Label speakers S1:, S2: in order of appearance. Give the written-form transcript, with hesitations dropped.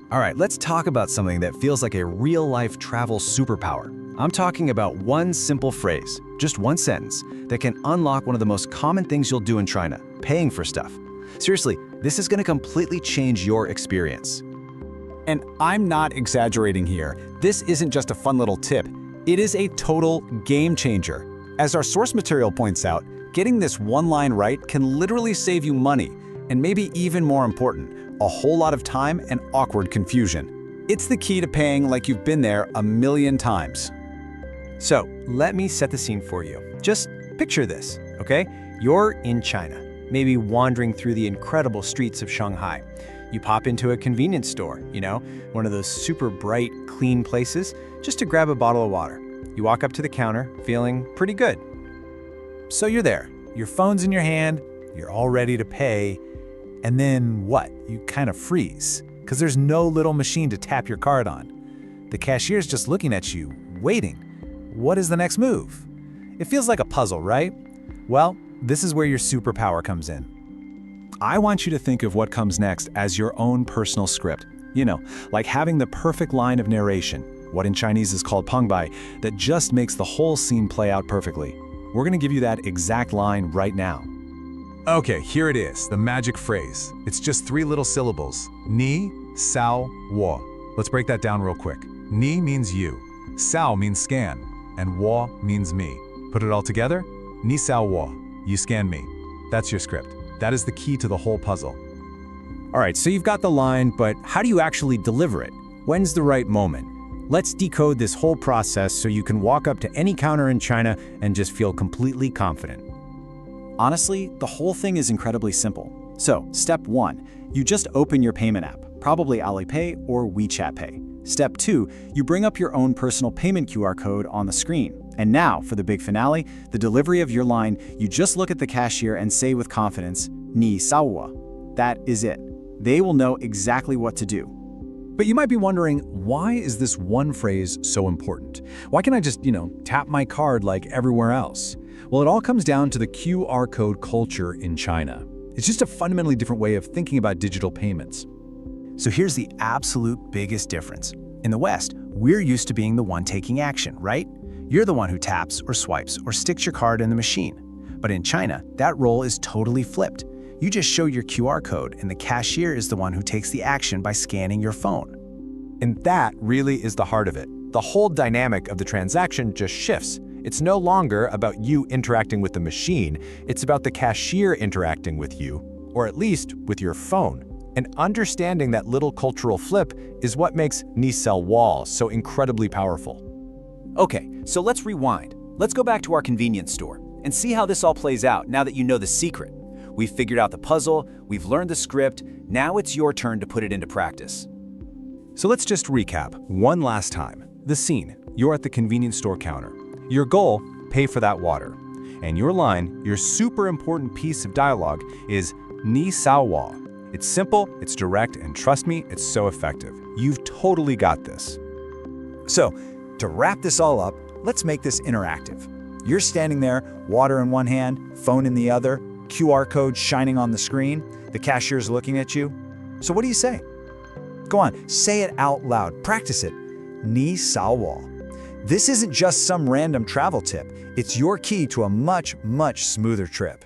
S1: All right, let's talk about something that feels like a real-life travel superpower. I'm talking about one simple phrase, just one sentence, that can unlock one of the most common things you'll do in China, paying for stuff. Seriously, this is going to completely change your experience.
S2: And I'm not exaggerating here. This isn't just a fun little tip. It is a total game changer. As our source material points out, getting this one line right can literally save you money, and maybe even more important, a whole lot of time and awkward confusion. It's the key to paying like you've been there a million times.
S1: So, let me set the scene for you. Just picture this, okay? You're in China, maybe wandering through the incredible streets of Shanghai. You pop into a convenience store, one of those super bright, clean places, just to grab a bottle of water. You walk up to the counter, feeling pretty good. So you're there, your phone's in your hand, you're all ready to pay, and then what? You kind of freeze, because there's no little machine to tap your card on. The cashier's just looking at you, waiting. What is the next move? It feels like a puzzle, right? Well, this is where your superpower comes in.
S2: I want you to think of what comes next as your own personal script. Like having the perfect line of narration, what in Chinese is called pengbai, that just makes the whole scene play out perfectly. We're going to give you that exact line right now.
S3: Okay, here it is, the magic phrase. It's just 3 little syllables. Ni, sao, wo. Let's break that down real quick. Ni means you, sao means scan, and wo means me. Put it all together, ni sao wo. You scan me. That's your script. That is the key to the whole puzzle.
S1: All right, so you've got the line, but how do you actually deliver it? When's the right moment? Let's decode this whole process so you can walk up to any counter in China and just feel completely confident.
S4: Honestly, the whole thing is incredibly simple. So, step 1, you just open your payment app, probably Alipay or WeChat Pay. Step 2, you bring up your own personal payment QR code on the screen. And now, for the big finale, the delivery of your line, you just look at the cashier and say with confidence, Ni sao wo. That is it. They will know exactly what to do.
S2: But you might be wondering, why is this one phrase so important? Why can't I just, tap my card like everywhere else? Well, it all comes down to the QR code culture in China. It's just a fundamentally different way of thinking about digital payments.
S1: So here's the absolute biggest difference. In the West, we're used to being the one taking action, right? You're the one who taps or swipes or sticks your card in the machine. But in China, that role is totally flipped. You just show your QR code and the cashier is the one who takes the action by scanning your phone.
S5: And that really is the heart of it. The whole dynamic of the transaction just shifts. It's no longer about you interacting with the machine, it's about the cashier interacting with you, or at least with your phone. And understanding that little cultural flip is what makes Ni Sao Wo so incredibly powerful.
S4: Okay, so let's rewind. Let's go back to our convenience store and see how this all plays out now that you know the secret. We've figured out the puzzle, we've learned the script, now it's your turn to put it into practice.
S2: So let's just recap one last time. The scene, you're at the convenience store counter. Your goal, pay for that water. And your line, your super important piece of dialogue, is Ni sao wo. It's simple, it's direct, and trust me, it's so effective. You've totally got this.
S6: So, to wrap this all up, let's make this interactive. You're standing there, water in one hand, phone in the other, QR code shining on the screen, the cashier's looking at you. So what do you say? Go on, say it out loud, practice it. Ni sao wo. This isn't just some random travel tip, it's your key to a much, much smoother trip.